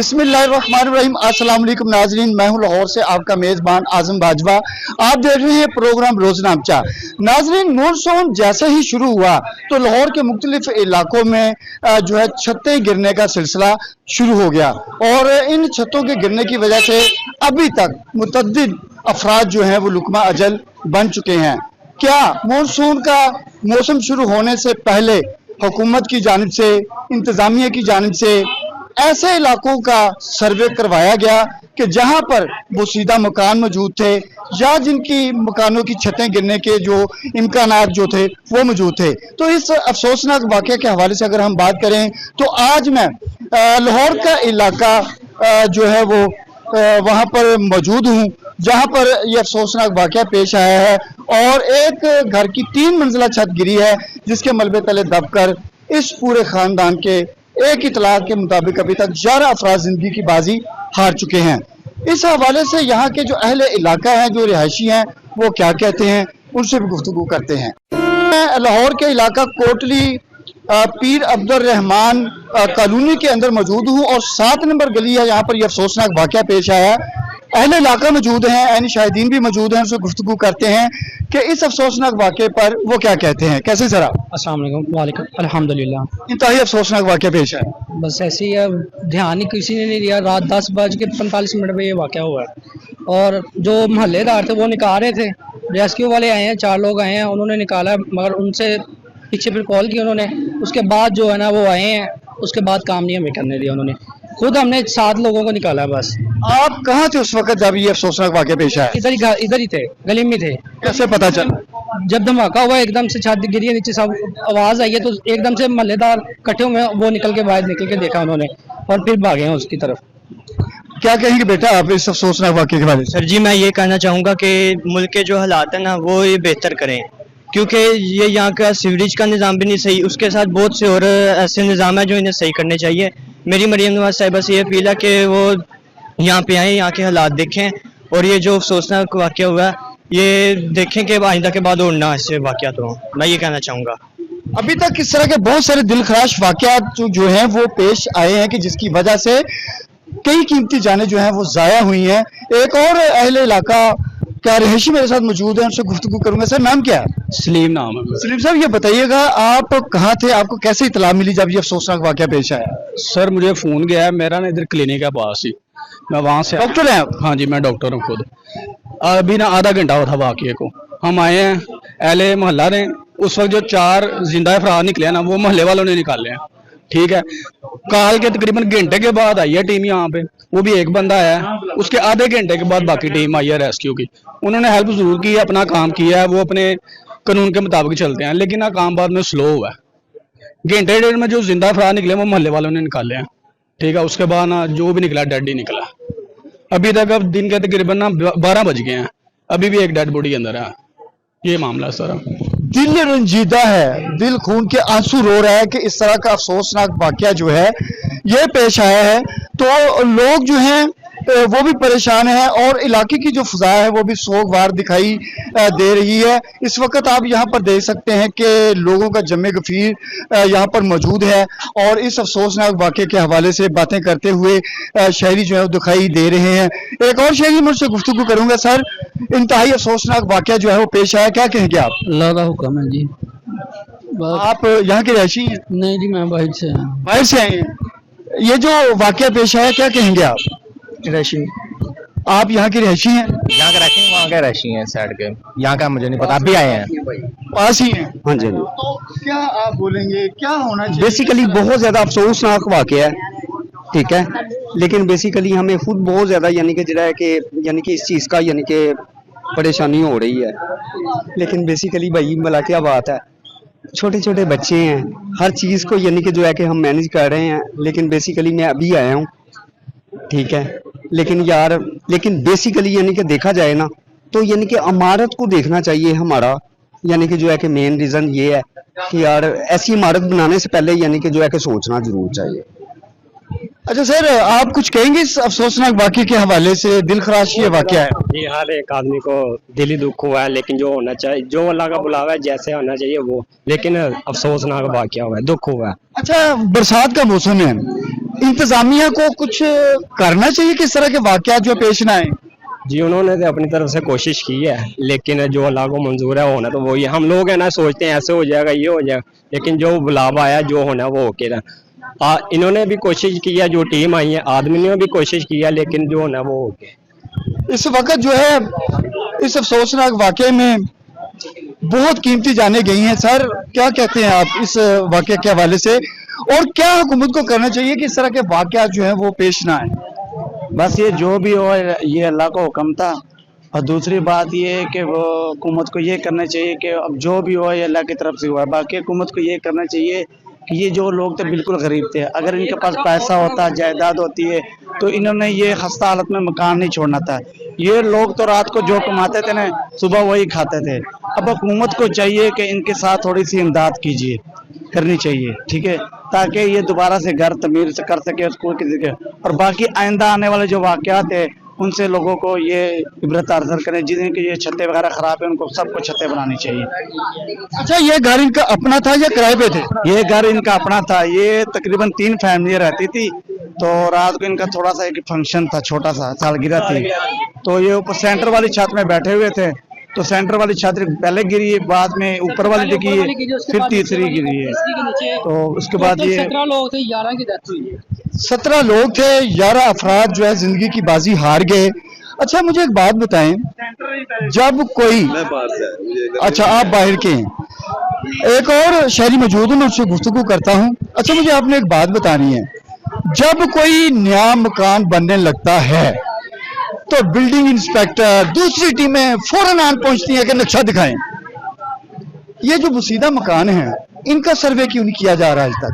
बिस्मिल्लाहिर्रहमानिर्रहीम। अस्सलाम वालेकुम नाजरीन, मैं हूं लाहौर से आपका मेज़बान आज़म बाजवा। आप देख रहे हैं प्रोग्राम रोज़नामचा। नाजरीन, मानसून जैसे ही शुरू हुआ तो लाहौर के मुख्तलिफ इलाकों में जो है छतें गिरने का सिलसिला शुरू हो गया और इन छतों के गिरने की वजह से अभी तक मुतअद्दिद अफराद जो हैं वो लुकमा अजल बन चुके हैं। क्या मानसून का मौसम शुरू होने से पहले हुकूमत की जानिब से, इंतजामिया की जानिब से ऐसे इलाकों का सर्वे करवाया गया कि जहां पर बोसीदा मकान मौजूद थे या जिनकी मकानों की छतें गिरने के जो इम्कानात जो थे वो मौजूद थे? तो इस अफसोसनाक वाक़े के हवाले से अगर हम बात करें तो आज मैं लाहौर का इलाका जो है वो वहां पर मौजूद हूं जहां पर यह अफसोसनाक वाक़या पेश आया है और एक घर की 3 मंजिला छत गिरी है जिसके मलबे तले दबकर इस पूरे खानदान के एक इतला के मुताबिक अभी तक 11 अफराद जिंदगी की बाजी हार चुके हैं। इस हवाले से यहाँ के जो अहले इलाका हैं, जो रिहायशी हैं, वो क्या कहते हैं, उनसे भी गुफ्तगू करते हैं। मैं लाहौर के इलाका कोटली पीर अब्दुल रहमान कॉलोनी के अंदर मौजूद हूँ और 7 नंबर गली है, यहाँ पर यह अफसोसनाक वाक़या पेश आया है। अहले इलाका मौजूद हैं, ऐन शाहिदीन भी मौजूद हैं, उनसे गुफ्तगू करते हैं कि इस अफसोसनाक वाक़े पर वो क्या कहते हैं। कैसे सर आप? अस्सलाम वालेकुम। वालेकुम अल्हम्दुलिल्लाह। इंतहाई अफसोसनाक वाक़या पेश है। बस ऐसे ही ध्यान ही किसी ने नहीं दिया। रात 10:45 पे ये वाक़या हुआ है और जो मोहल्लेदार थे वो निकाल रहे थे। रेस्क्यू वाले आए हैं, 4 लोग आए हैं, उन्होंने निकाला मगर उनसे पीछे फिर कॉल की उन्होंने। उसके बाद जो है ना वो आए हैं, उसके बाद काम नहीं हमें करने दिया उन्होंने। खुद हमने 7 लोगों को निकाला। बस आप कहाँ थे उस वक्त जब ये अफसोसनाक वाक़या पेश आया? इधर ही थे, गली में थे। कैसे पता चला? जब धमाका हुआ एकदम से छत गिरी है, नीचे सब आवाज आई है तो एकदम से मोहल्लेदार इकट्ठे हुए, वो निकल के बाहर निकल के देखा उन्होंने और फिर भागे हैं उसकी तरफ। क्या कहेंगे बेटा आप इस अफसोसनाक वाक़े के बारे में? सर जी, मैं ये कहना चाहूँगा कि मुल्क के जो हालात है ना वो ये बेहतर करें, क्योंकि ये यहाँ का सीवरेज का निज़ाम भी नहीं सही, उसके साथ बहुत से और ऐसे निज़ाम है जो इन्हें सही करने चाहिए। मेरी मरियम नवाज साहिबा से ये अपील है कि वो यहाँ पे आएँ, यहाँ के हालात देखें और ये जो अफसोसनाक वाक़या हुआ है ये देखें कि आइंदा के बाद और ना ऐसे वाक़यात हों। मैं ये कहना चाहूँगा। अभी तक इस तरह के बहुत सारे दिलखराश वाक़यात जो हैं वो पेश आए हैं कि जिसकी वजह से कई कीमती जानें जो हैं वो ज़ाया हुई हैं। एक और अहले इलाका क्या रिहायशी मेरे साथ मौजूद है, उनसे गुफ्तगू करूंगा। सर नाम क्या है? सलीम नाम है। सलीम साहब ये बताइएगा आप कहाँ थे, आपको कैसे इतला मिली जब ये अफसोसनाक वाक़या पेश आया? सर मुझे फ़ोन गया है, मेरा ना इधर क्लिनिक है पास ही, मैं वहाँ से। डॉक्टर हैं आप? हाँ जी, मैं डॉक्टर हूँ खुद। अभी ना आधा घंटा हुआ था वाक़ये को, हम आए हैं, अहले मोहल्ला ने उस वक्त जो 4 जिंदा अफराद निकले ना वो मोहल्ले वालों ने निकाले हैं। ठीक है, काल के तकरीबन घंटे के बाद आई है टीम यहाँ पे, वो भी एक बंदा आया, उसके आधे घंटे के बाद बाकी टीम आई है रेस्क्यू की। उन्होंने हेल्प जरूर की है, अपना काम किया है, वो अपने कानून के मुताबिक चलते हैं, लेकिन ना काम बाद में स्लो हुआ है। घंटे डेढ़ में जो जिंदा अफराद निकले वो मोहल्ले वालों ने निकाले हैं। ठीक है, उसके बाद ना जो भी निकला डेड ही निकला। अभी तक अब दिन के तकरीबन ना 12 बज गए हैं, अभी भी एक डेड बॉडी अंदर है। ये मामला है सर। दिल रंजीदा है, दिल खून के आंसू रो रहा है कि इस तरह का अफसोसनाक वाक़या जो है ये पेश आया है तो लोग जो हैं वो भी परेशान हैं और इलाके की जो फ़िज़ा है वो भी सोगवार दिखाई दे रही है। इस वक्त आप यहाँ पर देख सकते हैं कि लोगों का जमे गफीर यहाँ पर मौजूद है और इस अफसोसनाक वाक़े के हवाले से बातें करते हुए शहरी जो है वो दिखाई दे रहे हैं। एक और शहरी मुझसे गुफ्तगू करूँगा। सर इंतहाई अफसोसनाक वाक़या जो है वो पेश आया, क्या कहेंगे आप? अल्लाह का हुक्म है जी। आप यहाँ के रहशी हैं? नहीं जी, मैं बाहर से हूँ। बाहर से आए हैं। ये जो वाक़या पेश आया क्या कहेंगे आप? रशी। आप यहाँ के रहशी हैं? यहाँ का रहशी, वहाँ के रहशी हैं साइड के। यहाँ का मुझे नहीं पता, आप भी आए हैं? पास ही हैं। हाँ जी। तो क्या आप बोलेंगे, क्या होना चाहिए? बेसिकली बहुत ज्यादा अफसोसनाक वाक़या है, ठीक है, लेकिन बेसिकली हमें खुद बहुत ज्यादा यानी कि इस चीज़ का यानी कि परेशानी हो रही है। लेकिन बेसिकली भाई भला क्या बात है, छोटे छोटे बच्चे हैं, हर चीज़ को यानी कि जो है कि हम मैनेज कर रहे हैं, लेकिन बेसिकली मैं अभी आया हूँ। ठीक है, लेकिन बेसिकली यानी कि देखा जाए ना तो यानी कि इमारत को देखना चाहिए हमारा, यानी कि जो है कि मेन रीज़न ये है कि यार ऐसी इमारत बनाने से पहले यानी कि जो है कि सोचना जरूर चाहिए। अच्छा सर, आप कुछ कहेंगे इस अफसोसनाक वाक़े के हवाले से? दिल खराश ये वाक़या है। जी, हर एक आदमी को दिली दुख हुआ है, लेकिन जो होना चाहिए, जो अल्लाह का बुलावा है, जैसे होना चाहिए वो, लेकिन अफसोसनाक वाक़या हुआ है, दुख हुआ है। अच्छा, बरसात का मौसम है, इंतजामिया को कुछ करना चाहिए कि इस तरह के वाक़यात जो पेश ना आए? जी, उन्होंने तो अपनी तरफ से कोशिश की है, लेकिन जो अल्लाह को मंजूर है होना तो वही है। हम लोग है ना सोचते हैं ऐसे हो जाएगा, ये हो जाएगा, लेकिन जो बुलावा आया, जो होना वो होके रहा। इन्होंने भी कोशिश की है, जो टीम आई है, आदमी ने भी कोशिश की है, लेकिन जो होना वो होके। इस वक्त जो है इस अफसोसनाक वाक़े में बहुत कीमती जाने गई हैं। सर, क्या कहते हैं आप इस वाक़े के हवाले से, और क्या हुकूमत को करना चाहिए कि इस तरह के वाक़यात जो हैं वो पेश ना आए? बस ये जो भी हो, ये अल्लाह का हुक्म था। और दूसरी बात ये है कि वो हुकूमत को ये करना चाहिए कि अब जो भी हो ये अल्लाह की तरफ से हुआ है। बाकी हुकूमत को ये करना चाहिए कि ये जो लोग थे बिल्कुल गरीब थे, अगर इनके पास पैसा होता, जायदाद होती है, तो इन्होंने ये खस्ता हालत में मकान नहीं छोड़ना था। ये लोग तो रात को जो कमाते थे ना, सुबह वही खाते थे। अब हुकूमत को चाहिए कि इनके साथ थोड़ी सी इमदाद कीजिए, करनी चाहिए, ठीक है, ताकि ये दोबारा से घर तमीर से कर सके उसको किसी के। और बाकी आइंदा आने वाले जो वाक़यात है उनसे लोगों को ये इबरत हासिल करें। जिनकी ये छतें वगैरह खराब है उनको सबको छतें बनानी चाहिए। अच्छा, ये घर इनका अपना था या किराए पे थे? ये घर इनका अपना था। ये तकरीबन 3 फैमिली रहती थी। तो रात को इनका थोड़ा सा एक फंक्शन था, छोटा सा सालगिरह थी, तो ये ऊपर सेंटर वाली छत में बैठे हुए थे। तो सेंटर वाली छत पहले गिरी है, बाद में ऊपर वाली डिगी है, फिर तीसरी गिरी है। तो उसके बाद ये 17 लोग थे, 11 की डेथ हुई है। 17 लोग थे, 11 अफराद जो है जिंदगी की बाजी हार गए। अच्छा, मुझे एक बात बताएं, जब कोई, अच्छा आप बाहर के हैं, एक और शहरी मौजूद हूँ, मैं उससे गुफ्तगू करता हूँ। अच्छा, मुझे आपने एक बात बतानी है, जब कोई नया मकान बनने लगता है तो बिल्डिंग इंस्पेक्टर, दूसरी टीमें फौरन आन पहुंचती हैं कि नक्शा दिखाएं। ये जो बुसीदा मकान है, इनका सर्वे क्यों नहीं किया जा रहा आज तक?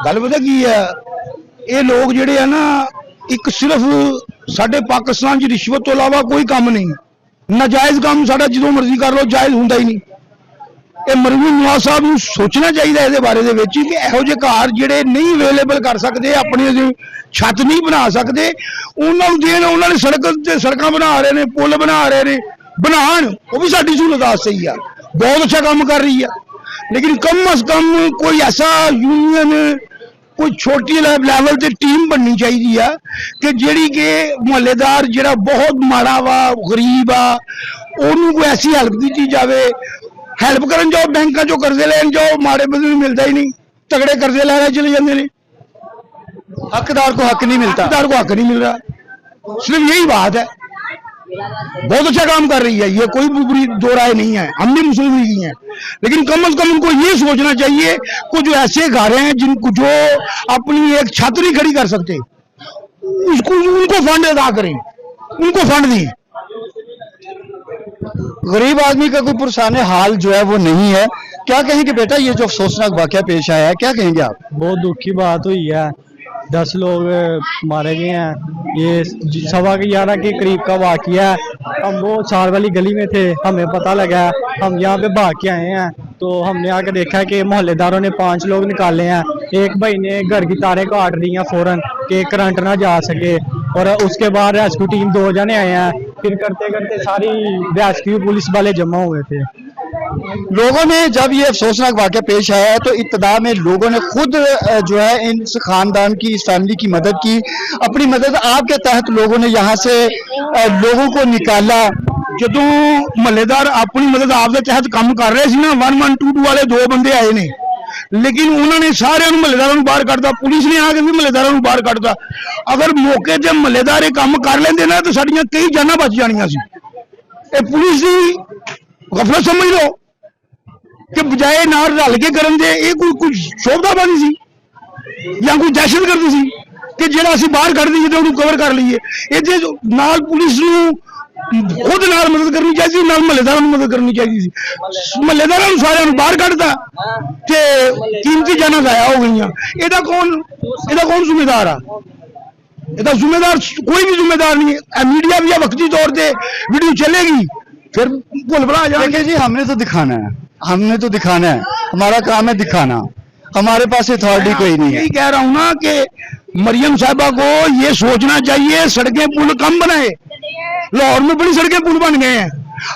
गल पता की है, ये लोग जेडे है ना, एक सिर्फ साडे पाकिस्तान च रिश्वत तो इलावा कोई काम नहीं, नाजायज काम साडा जो मर्जी कर लो, जायज हुंदा ही नहीं। ये मरहूम नवाज साहब नूं सोचना चाहिए इहदे बारे दे विच कि इहो ਜਿਹੇ घर जेडे नहीं अवेलेबल कर सकते, अपनी छत नहीं बना सकते, उन्होंने देन। उन्होंने सड़क बना रहे ने, पुल बना रहे ने, बनान, वो भी साडी सहूलत वास्ते ही आ, बहुत अच्छा काम कर रही है। लेकिन कम अज कम कोई ऐसा यूनियन, कोई छोटी लैवल ते टीम बननी चाहिए कि जेड़ी के मुहल्लेदार जेड़ा बहुत माड़ा वा, गरीब आ, उन्होंने कोई ऐसी हेल्प दी जाए। हेल्प करन जाओ, बैंक चो कर्जे लैन जाओ, माड़े बंदे नूं मिलता ही नहीं, तगड़े कर्जे लैने चले जाते हैं। हकदार को हक नहीं मिलता, हकदार को हक नहीं मिल रहा, सिर्फ यही बात है। बहुत अच्छा काम कर रही है ये, कोई बुरी दो राय नहीं है, हम भी मुस्लिम ही हैं, लेकिन कम से कम उनको ये सोचना चाहिए कुछ ऐसे घर हैं जिनको जो अपनी एक छत नहीं खड़ी कर सकते, उसको उनको फंड अदा करें, उनको फंड दें। गरीब आदमी का कोई पुरसाने हाल जो है वो नहीं है। क्या कहेंगे बेटा, ये जो अफसोसनाक वाकया पेश आया है, क्या कहेंगे आप? बहुत दुख की बात हुई है, 10 लोग मारे गए हैं। ये 11:15 के करीब का वाकया है। हम वो चार वाली गली में थे, हमें पता लगा, हम यहाँ पे भाग के आए हैं, तो हमने आके देखा कि मोहल्लेदारों ने 5 लोग निकाले हैं। एक भाई ने घर की तारें काट दी हैं फौरन कि करंट ना जा सके, और उसके बाद रेस्क्यू टीम 2 जने आए हैं। फिर करते करते सारी रेस्क्यू पुलिस वाले जमा हुए थे। लोगों ने जब ये अफसोसनाक वाकया पेश आया है तो इब्तिदा में लोगों ने खुद जो है इस खानदान की, इस फैमिली की मदद की। अपनी मदद आपके तहत लोगों ने यहाँ से लोगों को निकाला। जो महल्लेदार अपनी मदद आपके तहत काम कर रहे थे ना, 1122 वाले 2 बंदे आए ने, लेकिन उन्होंने सारे महल्लेदारों बाहर कढ़ता, पुलिस ने आके भी महल्लेदारों बाहर कढ़ता। अगर मौके ते महल्लेदार ये काम कर लेंदे ना तो साडियां कई जानां बच जानियां सी। ये पुलिस की गफलत समझ लो कि बजाय नाल रल के करन दे, ये कोई शोभदाबाजी सी या कोई दहशतगर्दी सी कि जेड़ा असीं बाहर कढ़ दईए ते उहनूं कवर कर लईए। इहदे नाल पुलिस नूं खुद नाल मदद करनी चाहिए, नाल महल्लेदारां नूं मदद करनी चाहिए। महल्लेदारां नूं सारिआं नूं बाहर कढ़ता ते कीमती जानां ज़ाया हो गईयां। इहदा कौन जिम्मेदार आ? इहदा जिम्मेदार कोई भी जिम्मेदार नहीं है। मीडिया भी वक्ती तौर पे वीडियो चलेगी, फिर भुल भुला जाएंगे। देखिए जी, हमने तो दिखाना है, हमारा काम है दिखाना। हमारे पास अथॉरिटी कोई नहीं है। यही कह रहा हूँ ना कि मरियम साहिबा को ये सोचना चाहिए सड़कें पुल कम बनाए। लाहौर में बड़ी सड़कें पुल बन गए हैं,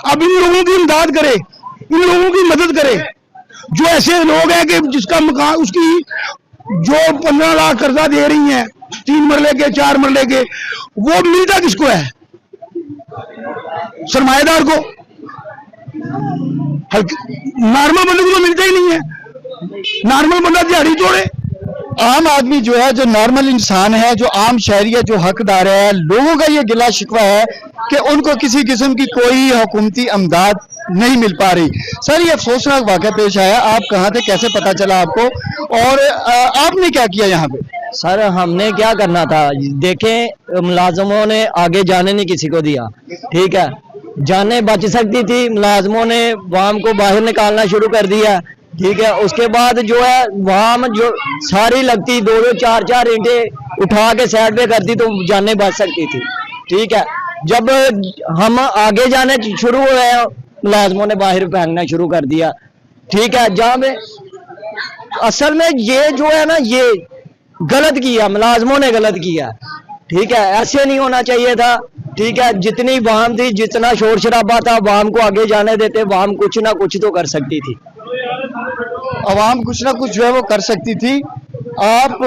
अब इन लोगों की इमदाद करे, इन लोगों की मदद करे। जो ऐसे लोग हैं कि जिसका मकान, उसकी जो 15 लाख कर्जा दे रही हैं 3 मरले के 4 मरले के, वो मिलता किसको है? सरमाएदार को। नॉर्मल बंदे को तो मिलता ही नहीं है। नॉर्मल बंदा दिहाड़ी तोड़े। आम आदमी जो है, जो नॉर्मल इंसान है, जो आम शहरी है, जो हकदार है, लोगों का ये गिला शिकवा है कि उनको किसी किस्म की कोई हुकूमती अमदाद नहीं मिल पा रही। सर, ये अफसोसनाक वाक़या पेश आया, आप कहाँ थे, कैसे पता चला आपको, और आपने क्या किया यहाँ पे? सर, हमने क्या करना था, देखें मुलाजमों ने आगे जाने नहीं किसी को दिया, ठीक है, जाने बच सकती थी, मुलाजमों ने वाम को बाहर निकालना शुरू कर दिया, ठीक है। उसके बाद जो है वाम जो सारी लगती 2-2 4-4 ईंटें उठा के साइड पे करती तो जाने बच सकती थी, ठीक है। जब हम आगे जाने शुरू हुए, मुलाजमों ने बाहर फेंकना शुरू कर दिया, ठीक है। जहाँ पे असल में ये जो है ना, ये गलत किया, मुलाजमों ने गलत किया, ठीक है, ऐसे नहीं होना चाहिए था, ठीक है। जितनी वाम थी, जितना शोर शराबा था, वाम को आगे जाने देते, वाम कुछ ना कुछ तो कर सकती थी, अवाम कुछ ना कुछ जो है वो कर सकती थी। आप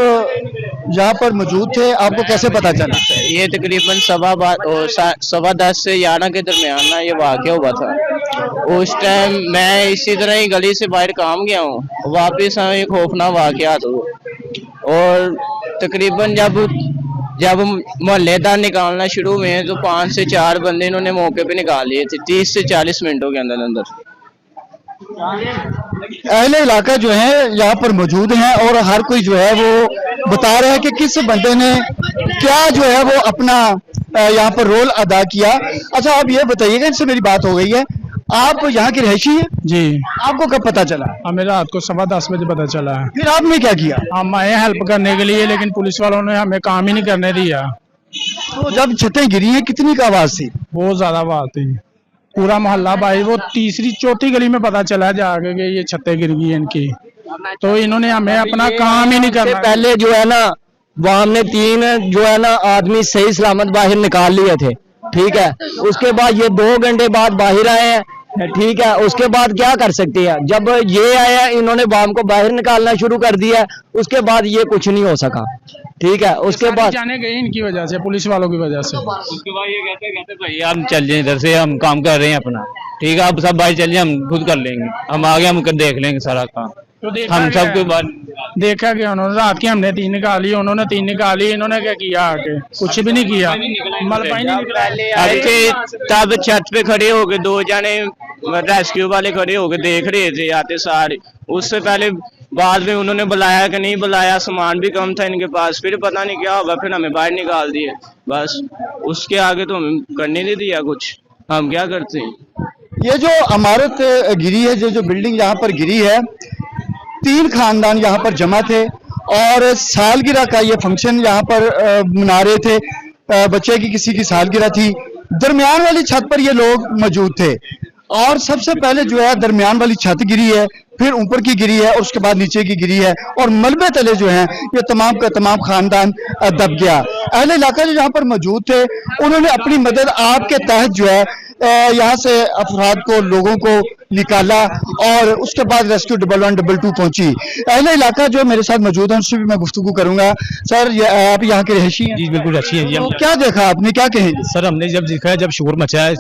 यहाँ पर मौजूद थे, आपको कैसे पता चला? ये तकरीबन 10:15 से 11 के दरमियान ना ये वाक़या हुआ था। उस टाइम मैं इसी तरह ही गली से बाहर काम गया हूँ, वापस आया, एक खौफनाक वाक़या था। और तकरीबन जब मोहल्लेदार निकालना शुरू हुए तो 5 से 4 बंदे इन्होंने मौके पे निकाल लिए थे 30 से 40 मिनटों के अंदर। अहले इलाका जो है यहाँ पर मौजूद हैं और हर कोई जो है वो बता रहा है कि किस बंदे ने क्या जो है वो अपना यहाँ पर रोल अदा किया। अच्छा, आप ये बताइएगा, इससे मेरी बात हो गई है, आप यहाँ के रहिशी हैं? जी। आपको कब पता चला? हमें रात को 10:15 बजे पता चला है। फिर आपने क्या किया? हम आए हेल्प करने के लिए, लेकिन पुलिस वालों ने हमें काम ही नहीं करने दिया। तो जब छतें गिरी हैं कितनी का आवाज थी? बहुत ज्यादा बात थी, पूरा मोहल्ला भाई, वो 3-4 गली में पता चला जाके कि ये छतें गिर गई इनकी, तो इन्होंने हमें अपना काम ही नहीं करना। पहले जो है ना, वो हमने 3 जो है ना आदमी सही सलामत बाहर निकाल लिए थे, ठीक है। उसके बाद ये 2 घंटे बाद बाहर आए हैं, ठीक है। उसके बाद क्या कर सकते हैं, जब ये आया इन्होंने वाम को बाहर निकालना शुरू कर दिया, उसके बाद ये कुछ नहीं हो सका, ठीक है। उसके बाद जाने गए इनकी वजह से, पुलिस वालों की वजह से। उसके बाद ये कहते भाई हम चल जाए इधर से, हम काम कर रहे हैं अपना, ठीक है, आप सब भाई चलिए, हम खुद कर लेंगे, हम आगे हम देख लेंगे सारा काम, तो हम सबके बाद देखा कि उन्होंने रात की हमने 3 निकाली, उन्होंने 3 निकाली, इन्होंने क्या किया आके? कुछ भी नहीं किया, मलबा ही नहीं निकला। तब छत पे खड़े हो गए 2 जने रेस्क्यू वाले खड़े हो गए देख रहे थे आते सारे। उससे पहले बाद में उन्होंने बुलाया कि नहीं बुलाया, सामान भी कम था इनके पास, फिर पता नहीं क्या होगा, फिर हमें बाहर निकाल दिए, बस उसके आगे तो हमें करने नहीं दिया कुछ, हम क्या करते हैं। ये जो इमारत गिरी है, जो बिल्डिंग यहाँ पर गिरी है, 3 खानदान यहाँ पर जमा थे और सालगिरह का ये फंक्शन यहाँ पर मना रहे थे, बच्चे की किसी की सालगिरह थी। दरमियान वाली छत पर ये लोग मौजूद थे और सबसे पहले जो है दरमियान वाली छत गिरी है, फिर ऊपर की गिरी है और उसके बाद नीचे की गिरी है और मलबे तले जो हैं ये तमाम का तमाम खानदान दब गया। अहले इलाका जो यहाँ पर मौजूद थे उन्होंने अपनी मदद आपके तहत जो है यहाँ से अफराद को, लोगों को निकाला और उसके बाद रेस्क्यू 112 पहुंची। अहले इलाका जो मेरे साथ मौजूद है उनसे भी मैं गुफ्तगू करूंगा। सर, आप यहाँ के रहिशी हैं? जी बिल्कुल रहिशी हैं जी। तो क्या देखा आपने, क्या कहेंगे? सर, हमने जब देखा, जब शोर मचा है,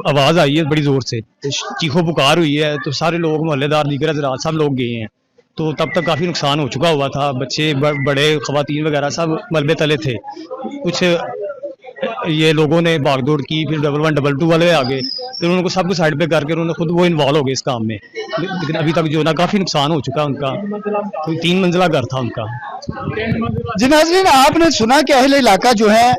आवाज आई है बड़ी जोर से, चीखों पुकार हुई है, तो सारे लोग, मोहल्लेदार, दीगर हज़रात सब लोग गए हैं। तो तब तक काफ़ी नुकसान हो चुका हुआ था, बच्चे बड़े ख़वातीन वगैरह सब मलबे तले थे। कुछ ये लोगों ने भागदौड़ की, फिर 112 वाले आ गए, फिर उनको सबको साइड पे करके उन्होंने खुद वो इन्वॉल्व हो गए इस काम में। लेकिन अभी तक जो ना काफ़ी नुकसान हो चुका है उनका, कोई 3 मंजिला घर था उनका। जी नाज़रीन, आपने सुना कि अहले इलाका जो है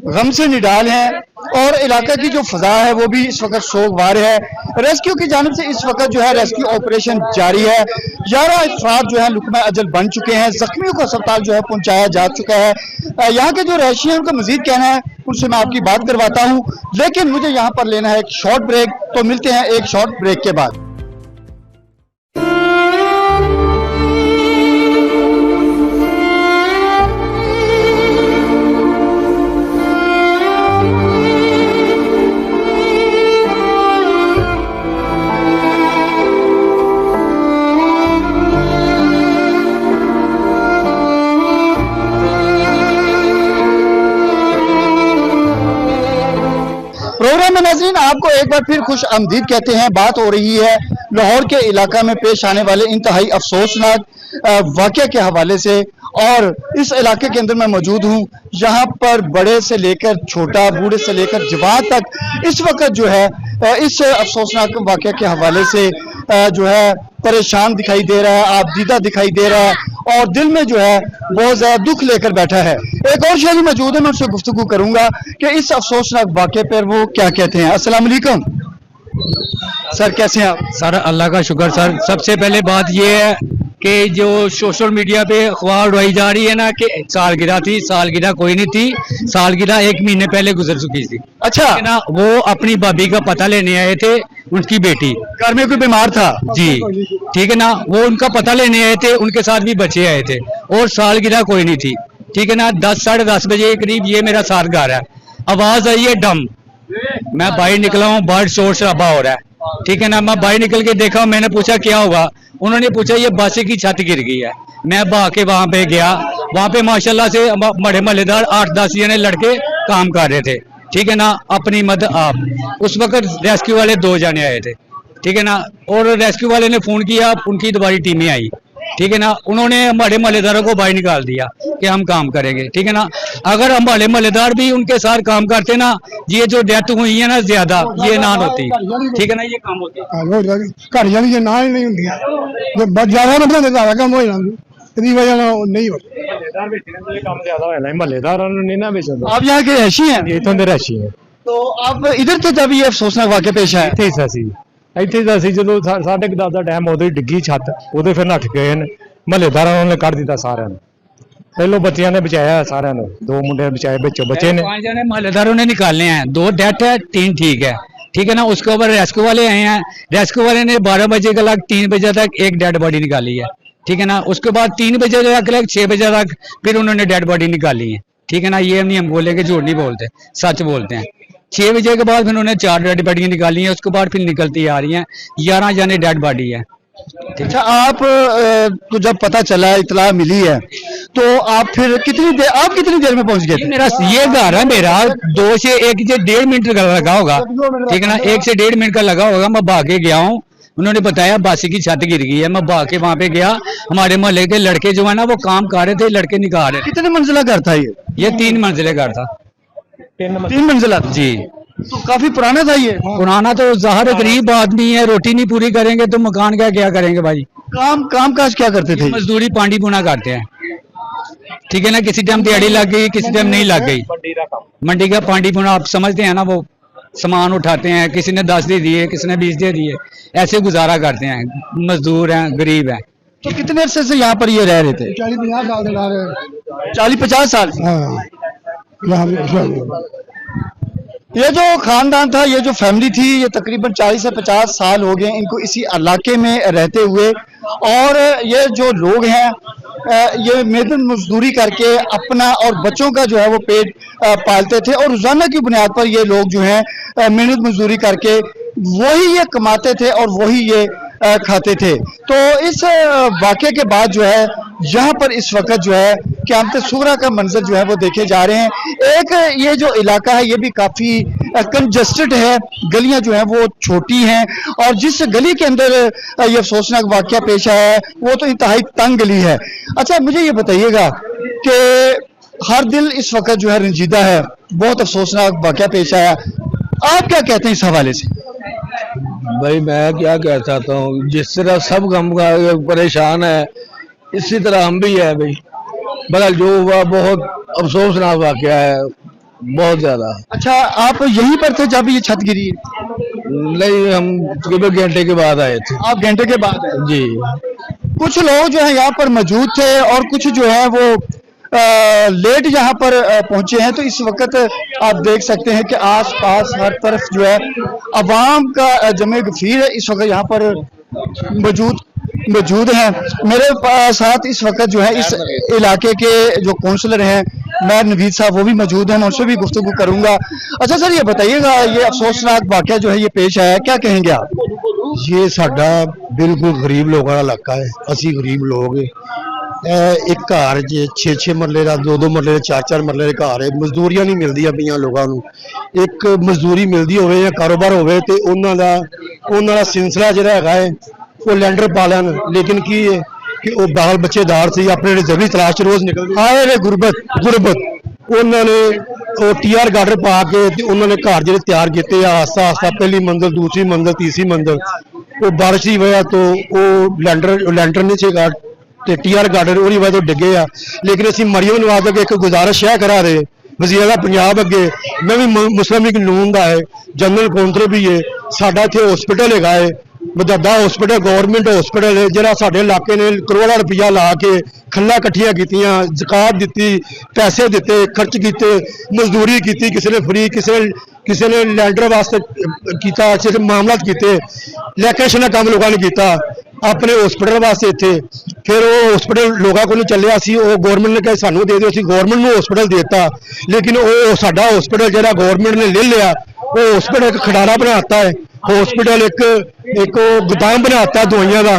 गम से निडाल हैं और इलाका की जो फजा है वो भी इस वक्त सोगवार है। रेस्क्यू की जानिब से इस वक्त जो है रेस्क्यू ऑपरेशन जारी है। 11 अफराद जो है लुकमा अजल बन चुके हैं, जख्मियों को अस्पताल जो है पहुंचाया जा चुका है। यहाँ के जो रहिशी हैं उनका मजीद कहना है, उनसे मैं आपकी बात करवाता हूँ, लेकिन मुझे यहाँ पर लेना है एक शॉर्ट ब्रेक, तो मिलते हैं एक शॉर्ट ब्रेक के बाद। प्रोग्राम में नाज़रीन आपको एक बार फिर खुश आमदीद कहते हैं। बात हो रही है लाहौर के इलाका में पेश आने वाले इंतहाई अफसोसनाक वाक़या के हवाले से, और इस इलाके के अंदर मैं मौजूद हूँ। यहाँ पर बड़े से लेकर छोटा, बूढ़े से लेकर जवान तक इस वक्त जो है इस अफसोसनाक वाक़या के हवाले से जो है परेशान दिखाई दे रहा है, आपदीदा दिखाई दे रहा है, और दिल में जो है बहुत ज़्यादा दुख लेकर बैठा है। एक और शहरी मौजूद है, मैं उससे गुफ्तगू करूंगा कि इस अफसोसनाक वाक़े पर वो क्या कहते हैं। अस्सलाम वालेकुम सर, कैसे हैं आप? सर अल्लाह का शुक्र सर। सबसे पहले बात ये है कि जो सोशल मीडिया पे अखबार उड़ाई जा रही है ना कि सालगिरह थी, सालगिरह कोई नहीं थी, सालगिरह 1 महीने पहले गुजर चुकी थी। अच्छा ना, वो अपनी भाभी का पता लेने आए थे, उनकी बेटी घर में कोई बीमार था जी, ठीक है ना, वो उनका पता लेने आए थे, उनके साथ भी बच्चे आए थे, और सालगिरह कोई नहीं थी, ठीक है ना। 10 साढ़े 10 बजे के करीब ये मेरा साथ घर है, आवाज आई है डम, मैं बाहर निकला हूँ, बाहर शोर शराबा हो रहा है, ठीक है ना। मैं बाहर निकल के देखा, मैंने पूछा क्या होगा, उन्होंने पूछा ये बस की छत गिर गई है। मैं भाग के वहां पे गया, वहां पे माशाल्लाह से बड़े महल्लेदार 8-10 जने लड़के काम कर रहे थे, ठीक है ना, अपनी मदद आप। उस वक्त रेस्क्यू वाले 2 जने आए थे, ठीक है ना, और रेस्क्यू वाले ने फोन किया, उनकी दोबारा टीमें आई, ठीक है ना, उन्होंने हमारे महल्लेदारों को बाहर निकाल दिया कि हम काम करेंगे, ठीक है ना। अगर हमारे महल्लेदार भी उनके साथ काम करते ना, ये जो डेथ हुई है ना ज्यादा, ये ना होती, ठीक है ना, ये काम होती घर जानी जे ना ही नहीं होंगी, जो ज्यादा ना बनाते ज्यादा कम हो जाना, इसी वजह नहीं होता। काम ज्यादा होना महल्लेदार नहीं ना बेचते। आप यहाँ के रहशी हैं? इतों दे रहशी है। तो आप इधर थे जब ये अफसोसनाक वाक़या पेश आया? ਇੱਥੇ ਤਾਂ ਅਸੀਂ ਜਦੋਂ 10:30 ਦਾ ਟਾਈਮ ਉਦੋਂ ਹੀ ਡਿੱਗੀ ਛੱਤ, ਉਦੋਂ ਫਿਰ ਨੱਠ ਗਏ ਨੇ ਮਹੱਲੇਦਾਰਾਂ ਨੇ ਕੱਢ ਦਿੱਤਾ ਸਾਰਿਆਂ ਨੂੰ। ਪਹਿਲੋਂ ਬੱਚਿਆਂ ਨੇ ਬਚਾਇਆ ਸਾਰਿਆਂ ਨੂੰ, 2 ਮੁੰਡੇ ਬਚਾਏ, ਵਿੱਚੋਂ बचे ने 5 जने महल्लेदारों ने निकालने हैं, 2 डेथ है, 3 ठीक है, ठीक है ना। उसके ऊपर रेस्क्यू वाले आए हैं, रेस्क्यू वाले ने 12 बजे के लग 3 बजे तक एक डेड बॉडी निकाली है, ठीक है ना। उसके बाद 3 बजे तक 6 बजे तक फिर उन्होंने डेड बॉडी निकाली है, ठीक है ना। ये नहीं हम बोलेंगे, झूठ नहीं बोलते, सच बोलते हैं। 6 बजे के बाद फिर उन्होंने 4 डेड बॉडियां निकाली हैं, उसके बाद फिर निकलती आ रही हैं, 11 जने डेड बॉडी है। अच्छा, आप को जब पता चला, इतला मिली है, तो आप फिर कितनी देर में पहुंच गए? मेरा ये घर है, मेरा 2 से 1 से 1.5 मिनट का लगा होगा, ठीक है ना, 1 से 1.5 मिनट का लगा होगा। मैं भाग के गया हूँ, उन्होंने बताया बासी की छत गिर गई है, मैं भाग के वहाँ पे गया। हमारे मोहल्ले के लड़के जो है ना वो काम कर रहे थे, लड़के निकाल रहे थे। कितने मंजिला घर था ये? 3 मंजिले घर था। 3 मंजिला जी, तो काफी पुराना था ये? पुराना तो ज़ाहिर गरीब आदमी है, रोटी नहीं पूरी करेंगे तो मकान क्या करेंगे भाई। काम काज क्या करते थे? मजदूरी पांडी पुना करते हैं, ठीक है ना। किसी टाइम दिहाड़ी लग गई, किसी टाइम नहीं लग गई। मंडी का पांडी पुना आप समझते हैं ना, वो सामान उठाते हैं, किसी ने 10 दे दिए, किसी ने 20 दे दिए, ऐसे गुजारा करते हैं, मजदूर हैं, गरीब हैं। तो कितने अरसे से यहाँ पर ये रह रहे थे? 40-50 साल से रह रहे। 40-50 साल? ये जो खानदान था, ये जो फैमिली थी, ये तकरीबन 40 से 50 साल हो गए इनको इसी इलाके में रहते हुए, और ये जो लोग हैं ये मेहनत मजदूरी करके अपना और बच्चों का जो है वो पेट पालते थे, और रोजाना की बुनियाद पर ये लोग जो है मेहनत मजदूरी करके वही ये कमाते थे और वही ये खाते थे। तो इस वाक़े के बाद जो है यहाँ पर इस वक्त जो है क़यामत सुगरा का मंजर जो है वो देखे जा रहे हैं। एक ये जो इलाका है ये भी काफ़ी कंजस्टेड है, गलियां जो हैं वो छोटी हैं, और जिस गली के अंदर ये अफसोसनाक वाक़या पेश आया है वो तो इंतहाई तंग गली है। अच्छा, मुझे ये बताइएगा कि हर दिल इस वक्त जो है रंजीदा है, बहुत अफसोसनाक वाक़या पेश आया, आप क्या कहते हैं इस हवाले से? भाई मैं क्या कह सकता हूँ, जिस तरह सब गम परेशान है इसी तरह हम भी है भाई। बगल जो हुआ बहुत अफसोसनाक वाक़या है, बहुत ज्यादा। अच्छा, आप यहीं पर थे जब ये छत गिरी? नहीं, हम करीब घंटे के बाद आए थे। आप घंटे के बाद आए? जी। कुछ लोग जो है यहाँ पर मौजूद थे और कुछ जो है वो लेट यहाँ पर पहुंचे हैं। तो इस वक्त आप देख सकते हैं कि आसपास हर तरफ जो है अवाम का जमे गफीर है, इस वक्त यहाँ पर मौजूद हैं। मेरे साथ इस वक्त जो है इस इलाके के जो काउंसलर हैं मेयर नवीद साहब, वो भी मौजूद हैं, मैं उनसे भी गुफ्तगू करूंगा। अच्छा सर, ये बताइएगा, ये अफसोसनाक वाक़या जो है ये पेश आया, क्या कहेंगे आप? ये साडा बिल्कुल गरीब लोगों का इलाका है, असी गरीब लोग ਇੱਕ ਘਰ 'ਚ 6-6 ਮਰਲੇ ਦਾ 2-2 ਮਰਲੇ ਦੇ 4-4 ਮਰਲੇ ਦੇ ਘਰ ਹੈ, ਮਜ਼ਦੂਰੀਆਂ ਨਹੀਂ ਮਿਲਦੀਆਂ ਪਈਆਂ ਲੋਕਾਂ ਨੂੰ। ਇੱਕ ਮਜ਼ਦੂਰੀ ਮਿਲਦੀ ਹੋਵੇ ਜਾਂ ਕਾਰੋਬਾਰ ਹੋਵੇ ਤੇ ਉਹਨਾਂ ਦਾ ਸਿਲਸਿਲਾ ਜਿਹੜਾ ਹੈਗਾ ਹੈ ਉਹ ਲੈਂਡਰ ਪਾ ਲੈਣ, ਲੇਕਿਨ ਕੀ ਹੈ ਕਿ ਉਹ ਬਾਲ ਬੱਚੇਦਾਰ ਸੀ, ਆਪਣੇ ਰਿਜ਼ਰਵੀ ਤਲਾਸ਼ 'ਚ ਰੋਜ਼ ਨਿਕਲਦੇ ਆਏ ਨੇ। ਗੁਰਬਤ ਉਹਨਾਂ ਨੇ ਉਹ TR ਗਾਰਡਰ ਪਾ ਕੇ ਤੇ ਉਹਨਾਂ ਨੇ ਘਰ ਜਿਹੜੇ ਤਿਆਰ ਕੀਤੇ ਆ, ਆਸਤਾ ਪਹਿਲੀ ਮੰਜ਼ਿਲ, ਦੂਸਰੀ ਮੰਜ਼ਿਲ, ਤੀसरी मंजिल। वो बारिश की वजह तो वो लैंटर नहीं सीगा ते TR गार्डर ਉਹਦੀ वजह तो डिगे आ। लेकिन ਅਸੀਂ मरियम नवाज अगे एक गुजारिश है करा रहे वज़ीर पंजाब अगे, मैं भी मुस्लिम लीग नून का है, जनरल काउंटर भी है, साडा इत्थे हॉस्पिटल हैगा है, बदादा हॉस्पिटल गौरमेंट हॉस्पिटल है, जिहड़ा साडे इलाके ने करोड़ां रुपया ला के खल्ला इकट्ठियां कीतियां, ज़कात दित्ती, पैसे दिते, खर्च कीते, मजदूरी कीती, किसी ने फ्री, किसी ने लैंडर वास्ते कीता, सिर्फ मामला कीते, इलैक्ट्रीशियन का काम लोगों ने कीता अपने हॉस्पिटल वास्ते इत्थे। फिर वो हॉस्पिटल लोगों को नहीं चलिया सी, वो गौरमेंट ने कहा सानू दे दिओ, असीं गौरमेंट नूं हॉस्पिटल देता, लेकिन वो साडा हॉस्पिटल जिहड़ा गौरमेंट ने ले लिया, वो हॉस्पिटल एक खडारा बनाता है, हॉस्पिटल एक गोदाम बनाता दवाइयां का,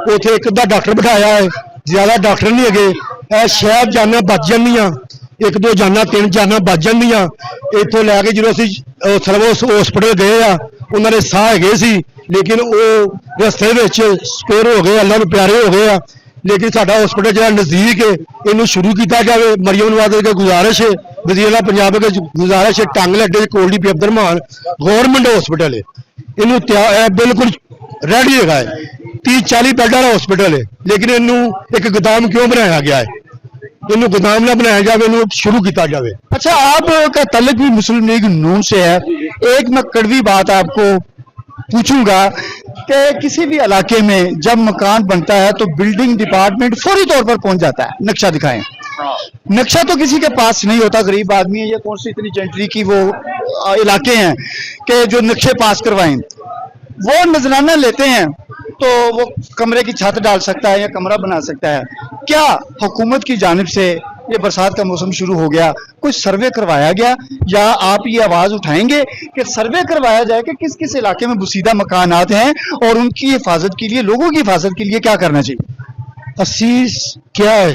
उत्थे एक अद्धा डॉक्टर बिठाया है, ज्यादा डॉक्टर नहीं है, शायद जाना बच जांदियां, 1-2 जाना 3 जाना बच जांदियां। इत्थों लैके जो असीं सर्व हॉस्पिटल गए आ, उन्होंने साह हैगे सी, लेकिन वो रस्ते विच स्पेयर हो गए, अल्लाह नूं प्यारे हो गए आ। लेकिन साडा हॉस्पिटल जिहड़ा नज़दीक है, इनू शुरू किया जाए। मरियम नवाज अगे गुजारिश है, वज़ीर पंजाब अगे गुजारिश है, टांगले अड्डे कोल्डी पी अब्दुररहमान गौरमेंट हॉस्पिटल है, इनू बिल्कुल रेडी है, 30-40 बेड वाला हॉस्पिटल है, लेकिन इनू एक गोदाम क्यों बनाया गया है? इन्हें गोदाम ना बनाया जाए, इन्हें शुरू किया जाए। अच्छा, आपका तल्लुक भी मुस्लिम लीग नून से है। एक मैं कड़वी बात आपको पूछूंगा कि किसी भी इलाके में जब मकान बनता है तो बिल्डिंग डिपार्टमेंट फौरी तौर पर पहुंच जाता है, नक्शा दिखाएं। नक्शा तो किसी के पास नहीं होता, गरीब आदमी है, ये कौन सी इतनी जेंटली की वो इलाके हैं कि जो नक्शे पास करवाएं। वो नजराना लेते हैं तो वो कमरे की छत डाल सकता है या कमरा बना सकता है। क्या हुकूमत की जानिब से ये बरसात का मौसम शुरू हो गया, कोई सर्वे करवाया गया, या आप ये आवाज उठाएंगे कि सर्वे करवाया जाए कि किस किस इलाके में बुसीदा मकानात हैं और उनकी हिफाजत के लिए, लोगों की हिफाजत के लिए क्या करना चाहिए? ਅਸੀਂ क्या है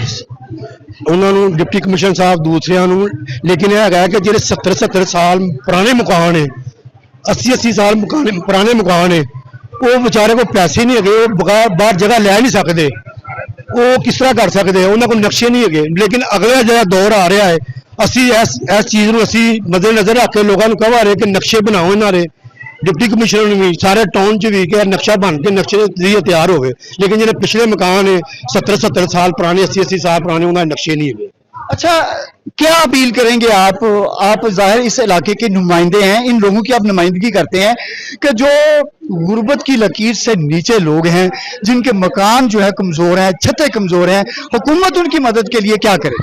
ਉਹਨਾਂ ਨੂੰ डिप्टी कमिश्नर साहब दूसरिਆਂ ਨੂੰ, लेकिन यह है कि ਜਿਹੜੇ 70-70 साल पुराने मकान है, 80-80 साल पुराने मकान है, वो बेचारे को पैसे नहीं है, वो बाहर जगह लै नहीं सकते, वो किस तरह कर सकते हैं? उन्होंने कोई नक्शे नहीं है। लेकिन अगला जो दौर आ रहा है, असी इस चीज़ को असी मद्देनजर रख के लोगों को कह रहे कि नक्शे बनाओ, इन्होंने डिप्टी कमिश्नर ने भी सारे टाउन च भी कि नक्शा बन के नक्शे लिए तैयार हो गए, लेकिन जो पिछले मकान है 70-70 साल पुराने, 80-80 साल पुराने, उन्होंने नक्शे नहीं है। अच्छा, क्या अपील करेंगे आप जाहिर इस इलाके के नुमाइंदे हैं, इन लोगों की आप नुमाइंदगी करते हैं कि जो गुर्बत की लकीर से नीचे लोग हैं, जिनके मकान जो है कमजोर हैं, छतें कमजोर हैं, हुकूमत उनकी मदद के लिए क्या करे?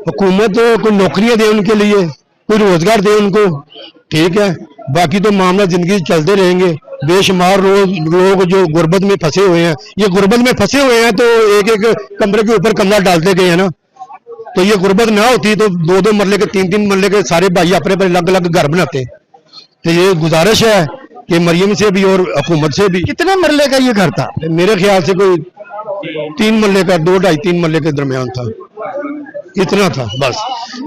हुकूमत कोई नौकरियां दे उनके लिए, कोई रोजगार दे उनको, ठीक है। बाकी तो मामला जिंदगी चलते रहेंगे। बेशुमार लोग जो गुर्बत में फंसे हुए हैं, ये गुर्बत में फंसे हुए हैं तो एक एक कमरे के ऊपर कमरा डालते गए हैं ना, तो ये गुर्बत ना होती तो 2-2 मरले के 3-3 मरले के सारे भाई अपने पर अलग अलग घर बनाते। तो ये गुजारिश है कि मरियम से भी और हुकूमत से भी। कितने मरले का ये घर था? मेरे ख्याल से कोई 3 मरले का, 2-2.5-3 मरले के दरमियान था, इतना था बस।